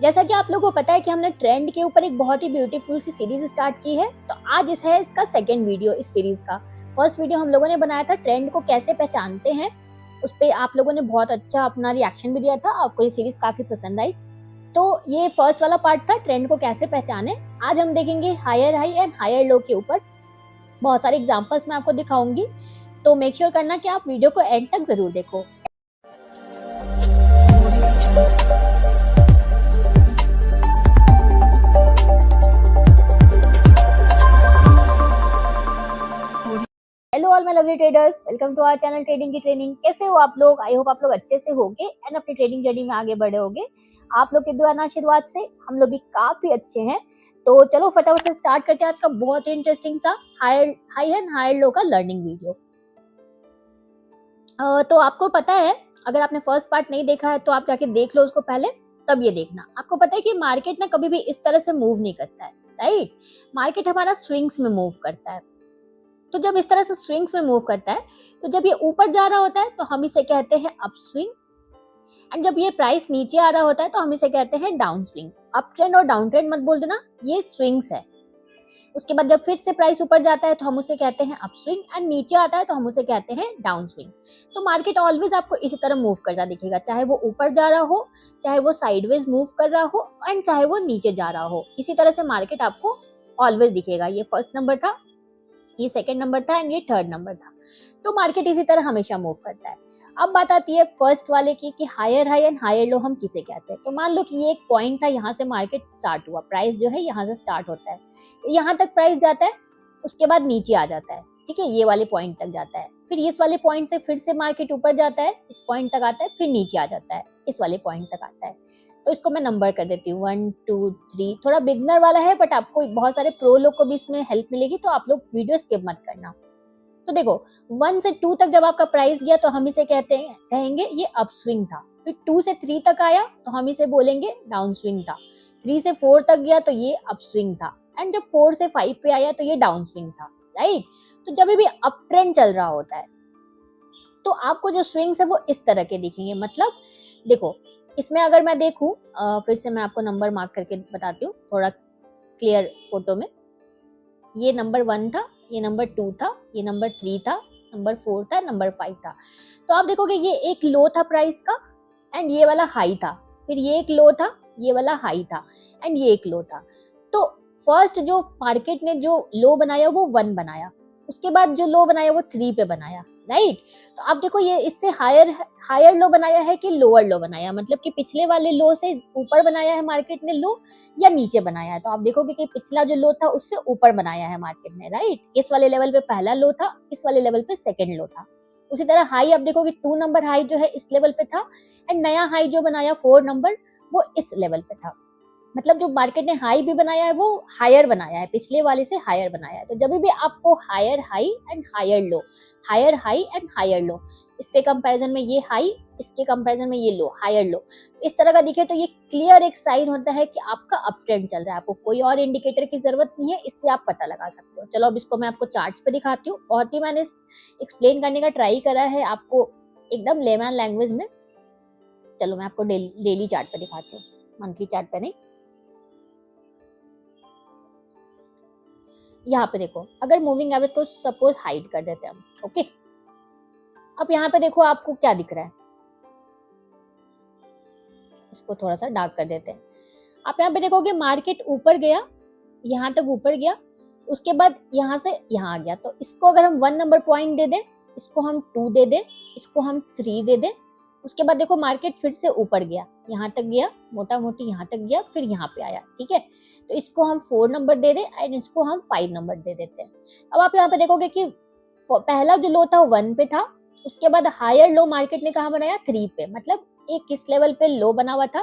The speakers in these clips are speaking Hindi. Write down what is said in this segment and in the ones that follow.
जैसा कि आप लोगों को पता है कि हमने ट्रेंड के ऊपर एक बहुत ही ब्यूटीफुल सी सीरीज स्टार्ट की है, तो आज इस है इसका सेकंड वीडियो इस सीरीज का। फर्स्ट वीडियो हम लोगों ने बनाया था ट्रेंड को कैसे पहचानते हैं, उस पे आप लोगों ने बहुत अच्छा अपना रिएक्शन भी दिया था, आपको ये सीरीज काफी पसंद आई। तो ये फर्स्ट वाला पार्ट था ट्रेंड को कैसे पहचाने। आज हम देखेंगे higher high and higher low के ऊपर, बहुत सारे एग्जाम्पल्स मैं आपको दिखाऊंगी, तो मेक श्योर करना कि आप वीडियो को एंड तक जरूर देखो। Hello all my lovely traders, welcome to our channel trading की ट्रेनिंग। कैसे हो आप लोग? आई होप आप लोग अच्छे से होगे एंड अपनी ट्रेडिंग जर्नी में आगे बढ़े होगे। आप लोग के दुआ आशीर्वाद से हम लोग भी काफी अच्छे हैं। तो चलो फटाफट से स्टार्ट करते हैं आज का बहुत ही इंटरेस्टिंग सा हाई एंड हायर लो का लर्निंग वीडियो। तो आपको पता है, अगर आपने फर्स्ट पार्ट नहीं देखा है तो आप जाके देख लो उसको पहले, तब ये देखना। आपको पता है कि मार्केट ना कभी भी इस तरह से मूव नहीं करता है, राइट? मार्केट हमारा स्विंग्स में मूव करता है। तो जब इस तरह से स्विंग्स में मूव करता है, तो जब ये ऊपर जा रहा होता है तो हम इसे कहते हैं अप स्विंग, एंड जब ये प्राइस नीचे आ रहा होता है तो हम इसे कहते हैं डाउन स्विंग। अप ट्रेंड और डाउन ट्रेंड मत बोल देना, ये स्विंग्स है। उसके बाद जब फिर से प्राइस ऊपर जाता है तो हम उसे कहते हैं अप स्विंग, एंड नीचे आता है तो हम उसे कहते हैं डाउन स्विंग। तो मार्केट ऑलवेज आपको इसी तरह मूव करता दिखेगा, चाहे वो ऊपर जा रहा हो, चाहे वो साइडवेज मूव कर रहा हो, एंड चाहे वो नीचे जा रहा हो। इसी तरह से मार्केट आपको ऑलवेज दिखेगा। ये फर्स्ट नंबर था, ये सेकंड नंबर था एंड ये थर्ड नंबर था। तो मार्केट इसी तरह हमेशा मूव करता है। अब बात आती है फर्स्ट वाले की कि higher high and higher low हम किसे कहते हैं। तो मान लो कि ये एक पॉइंट था, यहाँ से मार्केट स्टार्ट हुआ, प्राइस जो है यहाँ से स्टार्ट होता है, यहाँ तक प्राइस जाता है, उसके बाद नीचे आ जाता है, ठीक है, ये वाले पॉइंट तक जाता है, फिर इस वाले पॉइंट से फिर से मार्केट ऊपर जाता है, इस पॉइंट तक आता है, फिर नीचे आ जाता है, इस वाले पॉइंट तक आता है। तो इसको मैं नंबर कर देती हूँ 1 2 3। थोड़ा बिगनर वाला है, बट आपको बहुत सारे प्रो लोग को भी इसमें हेल्प मिलेगी, तो आप लोग वीडियो स्किप मत करना। तो देखो 1 से 2 तक जब आपका प्राइस गया तो हम इसे कहेंगे ये अप स्विंग था। फिर 2 से 3 तक आया तो हम इसे बोलेंगे डाउन स्विंग था। 3 से 4 तक गया तो ये अप स्विंग था, एंड जब 4 से 5 पे आया तो ये डाउन स्विंग था, राइट? तो जब भी अप ट्रेंड चल रहा होता है तो आपको जो स्विंग्स है वो इस तरह के दिखेंगे। मतलब देखो, इसमें अगर मैं देखूं, फिर से मैं आपको नंबर मार्क करके बताती हूँ थोड़ा क्लियर फोटो में। ये नंबर 1 था, ये नंबर 2 था, ये नंबर 3 था, नंबर 4 था, नंबर 5 था। तो आप देखोगे ये एक लो था प्राइस का, एंड ये वाला हाई था, फिर ये एक लो था, ये वाला हाई था, एंड ये एक लो था। तो फर्स्ट जो मार्केट ने जो लो बनाया वो 1 बनाया, उसके बाद जो लो बनाया वो 3 पे बनाया, राइट? तो आप देखो ये इससे हायर लो बनाया है कि लोअर लो बनाया, मतलब कि पिछले वाले लो से ऊपर बनाया है मार्केट ने लो, या नीचे बनाया है। तो आप देखोगे कि पिछला जो लो था उससे ऊपर बनाया है मार्केट ने, राइट? इस वाले लेवल पे पहला लो था, इस वाले लेवल पे सेकंड लो था। उसी तरह हाई आप देखोगे 2 नंबर हाई जो है इस लेवल पे था, एंड नया हाई जो बनाया 4 नंबर वो इस लेवल पे था। मतलब जो मार्केट ने हाई भी बनाया है वो हायर बनाया है, पिछले वाले से हायर बनाया है। तो जब भी आपको higher high and higher low, higher high and higher low, इसके कंपैरिजन में ये हाई, इसके कंपैरिजन में ये लो, हायर लो, इस तरह का दिखे तो ये क्लियर एक साइन होता है कि आपका अप ट्रेंड चल रहा है। आपको कोई और इंडिकेटर की जरूरत नहीं है, इससे आप पता लगा सकते हो। चलो अब इसको मैं आपको चार्ट्स पे दिखाती हूँ। बहुत ही मैंने एक्सप्लेन करने का ट्राई करा है आपको एकदम लेमैन लैंग्वेज में। चलो मैं आपको डेली चार्ट पे दिखाती हूँ, मंथली चार्ट पे नहीं। यहाँ पे देखो, अगर मूविंग एवरेज को सपोज हाइड कर देते हैं हम, ओके। अब यहाँ पे देखो आपको क्या दिख रहा है, इसको थोड़ा सा डार्क कर देते हैं। आप यहाँ पे देखोगे मार्केट ऊपर गया, यहाँ तक ऊपर गया, उसके बाद यहाँ से यहाँ आ गया। तो इसको अगर हम 1 नंबर पॉइंट दे दें, इसको हम 2 दे दें, इसको हम 3 दे दें, उसके बाद देखो मार्केट फिर से ऊपर गया, यहाँ तक गया, मोटा मोटी यहाँ तक गया, फिर यहाँ पे आया, ठीक है। तो इसको हम 4 नंबर दे दें एंड इसको हम 5 नंबर दे देते हैं। अब आप यहाँ पे देखोगे कि पहला जो लो था 1 पे था, उसके बाद हायर लो मार्केट ने कहाँ बनाया 3 पे, मतलब एक किस लेवल पे लो बना हुआ था,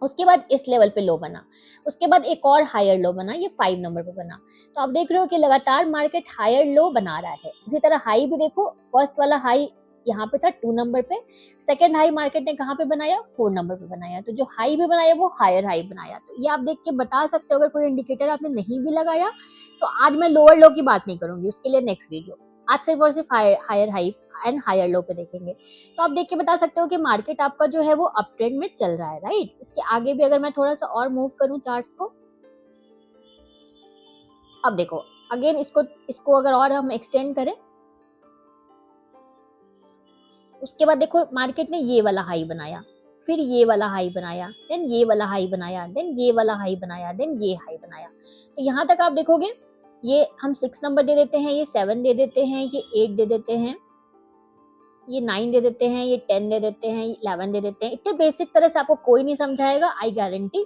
उसके बाद इस लेवल पे लो बना, उसके बाद एक और हायर लो बना, ये 5 नंबर पे बना। तो आप देख रहे हो कि लगातार मार्केट हायर लो बना रहा है। इसी तरह हाई भी देखो, फर्स्ट वाला हाई यहाँ पे था 2 नंबर पे, सेकंड हाई मार्केट ने कहाँ पे बनाया 4 नंबर पे बनाया। तो जो हाई भी बनाया वो हायर हाई बनाया। तो ये आप देख के बता सकते हो, अगर कोई इंडिकेटर आपने नहीं भी लगाया तो आज मैं लोअर लो की बात नहीं करूंगी, उसके लिए नेक्स्ट वीडियो। आज सिर्फ और सिर्फ higher high and higher low पे देखेंगे। तो आप देख के बता सकते हो कि मार्केट आपका जो है वो अप ट्रेंड में चल रहा है, राइट। इसके आगे भी अगर मैं थोड़ा सा और मूव करूं चार्ट्स को, अब देखो अगेन इसको इसको अगर और हम एक्सटेंड करें, उसके बाद देखो मार्केट ने ये वाला हाई बनाया, फिर ये वाला हाई बनाया, देन ये वाला हाई बनाया, देन ये वाला हाई बनाया, देन ये हाई बनाया। तो यहाँ तक आप देखोगे ये हम 6 नंबर दे देते हैं, ये 7 दे देते हैं, ये 8 दे देते हैं, ये 9 दे देते हैं, ये 10 दे देते हैं, 11 दे देते हैं। इतने बेसिक तरह से आपको कोई नहीं समझाएगा, आई गारंटी।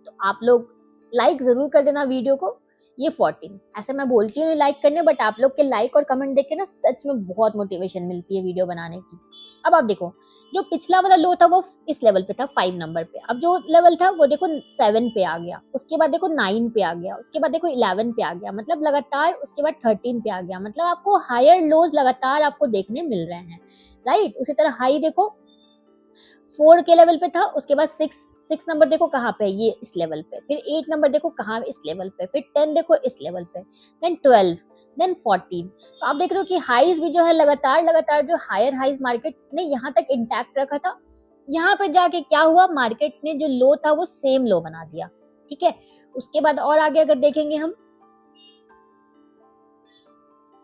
तो आप लोग लाइक जरूर कर देना वीडियो को। ये 14 ऐसे मैं बोलती हूँ लाइक करने, बट आप लोग के लाइक और कमेंट देख के ना सच में बहुत मोटिवेशन मिलती है वीडियो बनाने की। अब आप देखो जो पिछला वाला लो था वो इस लेवल पे था 5 नंबर पे, अब जो लेवल था वो देखो 7 पे आ गया, उसके बाद देखो 9 पे आ गया, उसके बाद देखो 11 पे आ गया, मतलब लगातार उसके बाद 13 पे आ गया, मतलब आपको हायर लोज लगातार आपको देखने मिल रहे हैं, राइट। उसी तरह हाई देखो 4 के लेवल पे था, उसके बाद 6 नंबर देखो कहाँ पे है, ये इस लेवल पे, फिर 8 नंबर देखो कहाँ इस लेवल पे, फिर 10 देखो इस लेवल पे, देन 12, देन 14। तो आप देख रहे हो कि हाईज भी जो है लगातार जो हायर हाईज मार्केट ने यहाँ तक इंटैक्ट रखा था, यहाँ पे जाके क्या हुआ, मार्केट ने जो लो था वो सेम लो बना दिया, ठीक है। उसके बाद और आगे अगर देखेंगे हम,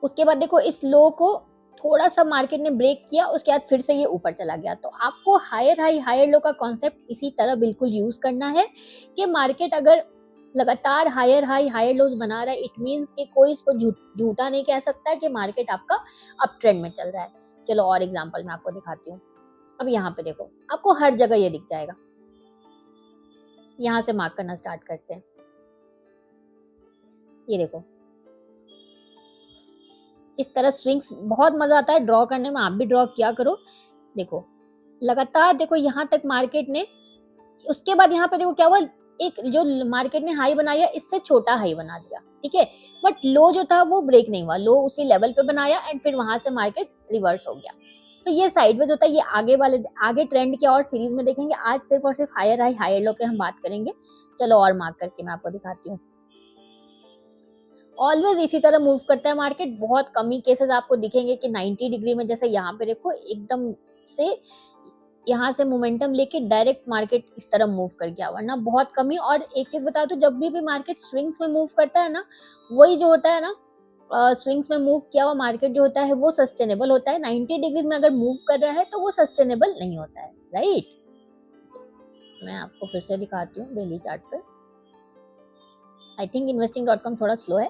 उसके बाद देखो इस लो को थोड़ा सा मार्केट ने ब्रेक किया, उसके बाद फिर से ये ऊपर चला गया। तो आपको हायर हाई हायर लो का कॉन्सेप्ट इसी तरह बिल्कुल यूज करना है कि मार्केट अगर लगातार हायर हाई हायर लोज बना रहा है, इट मींस कि कोई इसको झूठा नहीं कह सकता है कि मार्केट आपका अप ट्रेंड में चल रहा है। चलो और एग्जांपल मैं आपको दिखाती हूँ। अब यहाँ पे देखो आपको हर जगह ये दिख जाएगा, यहाँ से मार्क करना स्टार्ट करते हैं। ये देखो इस तरह स्विंग्स बहुत मजा आता है ड्रॉ करने में, आप भी ड्रॉ किया करो। देखो लगातार देखो यहाँ तक मार्केट ने, उसके बाद यहाँ पे देखो क्या हुआ, एक जो मार्केट ने हाई बनाया इससे छोटा हाई बना दिया, ठीक है, बट लो जो था वो ब्रेक नहीं हुआ, लो उसी लेवल पे बनाया एंड फिर वहां से मार्केट रिवर्स हो गया। तो ये साइडवेज होता है, ये आगे ट्रेंड के और सीरीज में देखेंगे, आज सिर्फ और सिर्फ हायर हाई हायर लो पे हम बात करेंगे। चलो और मार्क करके मैं आपको दिखाती हूँ। ऑलवेज इसी तरह मूव करता है मार्केट, बहुत कम ही केसेस आपको दिखेंगे कि 90 डिग्री में, जैसे यहाँ पे देखो एकदम से यहाँ से मोमेंटम लेके डायरेक्ट मार्केट इस तरह मूव कर गया, वरना बहुत कम ही। और एक चीज बता दूं, जब भी मार्केट स्विंग्स में मूव करता है ना, वही जो होता है ना, स्विंग्स में मूव किया हुआ मार्केट जो होता है वो सस्टेनेबल होता है। 90 डिग्रीज में अगर मूव कर रहा है तो वो सस्टेनेबल नहीं होता है, राइट। मैं आपको फिर से दिखाती हूँ डेली चार्ट पे। आई थिंक investing.com थोड़ा स्लो है,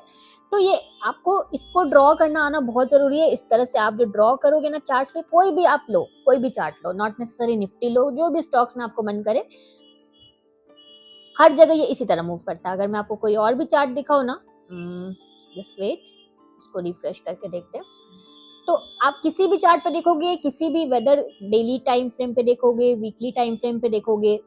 तो ये आपको इसको ड्रॉ करना आना बहुत जरूरी है। इस तरह से आप जो ड्रॉ करोगे ना चार्ट पे, कोई भी आप लो, कोई भी चार्ट लो, नॉट नेसेसरी निफ्टी लो, जो भी स्टॉक्स में आपको मन करे, हर जगह ये इसी तरह मूव करता है। अगर मैं आपको कोई और भी चार्ट दिखाऊं ना, जस्ट वेट, इसको रिफ्रेश करके देखते हैं। तो आप किसी भी चार्ट पे देखोगे, किसी भी वेदर डेली टाइम फ्रेम पे देखोगे, वीकली टाइम फ्रेम पे देखोगे,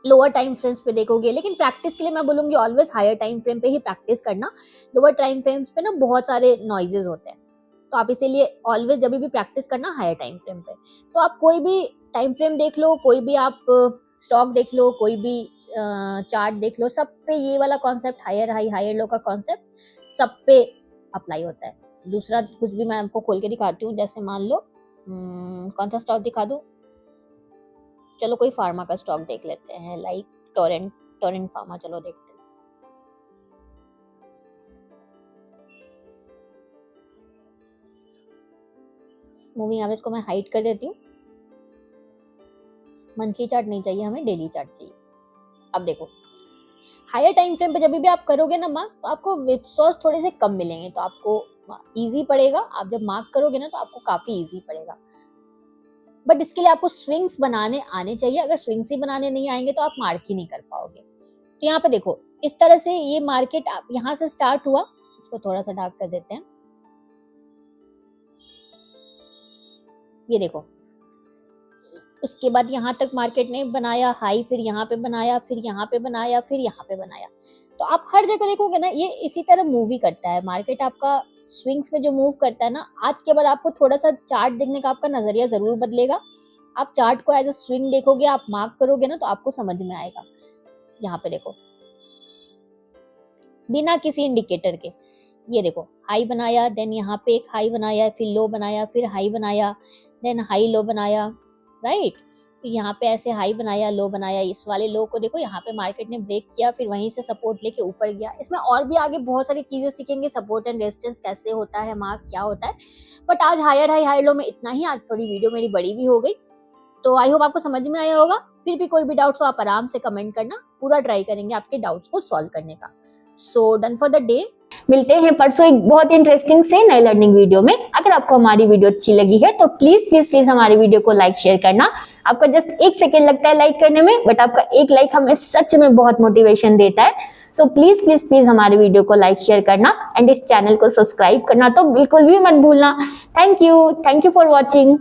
लोअर टाइम फ्रेम्स पे देखोगे, लेकिन प्रैक्टिस के लिए मैं बोलूंगी ऑलवेज हायर टाइम फ्रेम पे ही प्रैक्टिस करना। लोअर टाइम फ्रेम्स पे ना बहुत सारे नॉइजेस होते हैं, तो आप इसीलिए ऑलवेज जब भी प्रैक्टिस करना हायर टाइम फ्रेम पे। तो आप कोई भी टाइम फ्रेम देख लो, कोई भी आप स्टॉक देख लो, कोई भी चार्ट देख लो, सब पे ये वाला concept higher high higher low का कॉन्सेप्ट सब पे अप्लाई होता है। दूसरा कुछ भी मैं आपको खोल के दिखाती हूँ, जैसे मान लो कौन सा स्टॉक दिखा दूं, चलो कोई फार्मा का स्टॉक देख लेते हैं, लाइक टोरेंट फार्मा, चलो देखते हैं। मूविंग एवरेज को मैं हाइड कर देती हूँ, मंथली चार्ट नहीं चाहिए हमें, डेली चार्ट चाहिए। अब देखो हायर टाइम फ्रेम पे जब भी आप करोगे ना मार्क, तो आपको विप्सॉस थोड़े से कम मिलेंगे, तो आपको इजी पड़ेगा। आप जब मार्क करोगे ना तो आपको काफी इजी पड़ेगा, बट इसके लिए आपको स्विंग्स बनाने आने चाहिए। अगर स्विंग्स ही बनाने नहीं आएंगे तो आप मार्क ही नहीं कर पाओगे। तो यहाँ पे देखो इस तरह से ये मार्केट आप यहाँ से स्टार्ट हुआ, इसको थोड़ा सा डार्क कर देते हैं। ये देखो उसके बाद यहाँ तक मार्केट ने बनाया हाई, फिर यहाँ पे बनाया, फिर यहाँ पे बनाया, फिर यहाँ पे बनाया। तो आप हर जगह देखोगे ना ये इसी तरह मूव ही करता है मार्केट आपका। स्विंग्स में जो मूव करता है ना, आज के बाद आपको थोड़ा सा चार्ट देखने का आपका नजरिया जरूर बदलेगा। आप चार्ट को एज अ स्विंग देखोगे, आप मार्क करोगे ना, तो आपको समझ में आएगा। यहाँ पे देखो बिना किसी इंडिकेटर के ये देखो हाई बनाया, देन यहाँ पे एक हाई बनाया, फिर लो बनाया, फिर हाई बनाया, देन हाई लो बनाया, राइट। फिर यहाँ पे ऐसे हाई बनाया, लो बनाया, इस वाले लो को देखो यहाँ पे मार्केट ने ब्रेक किया, फिर वहीं से सपोर्ट लेके ऊपर गया। इसमें और भी आगे बहुत सारी चीजें सीखेंगे, सपोर्ट एंड रेजिस्टेंस कैसे होता है, मार्क क्या होता है। बट आज हायर हाई हायर लो में इतना ही। आज थोड़ी वीडियो मेरी बड़ी भी हो गई, तो आई होप आपको समझ में आया होगा। फिर भी कोई भी डाउट्स हो आप आराम से कमेंट करना, पूरा ट्राई करेंगे आपके डाउट्स को सॉल्व करने का। So done for the day. मिलते हैं परसों एक बहुत इंटरेस्टिंग से नई लर्निंग वीडियो में। अगर आपको हमारी वीडियो अच्छी लगी है तो प्लीज प्लीज प्लीज हमारी वीडियो को लाइक शेयर करना। आपका जस्ट 1 सेकेंड लगता है लाइक करने में, बट आपका एक लाइक हमें सच में बहुत मोटिवेशन देता है। सो प्लीज प्लीज प्लीज हमारी वीडियो को लाइक शेयर करना एंड इस चैनल को सब्सक्राइब करना तो बिल्कुल भी मत भूलना। Thank you for watching.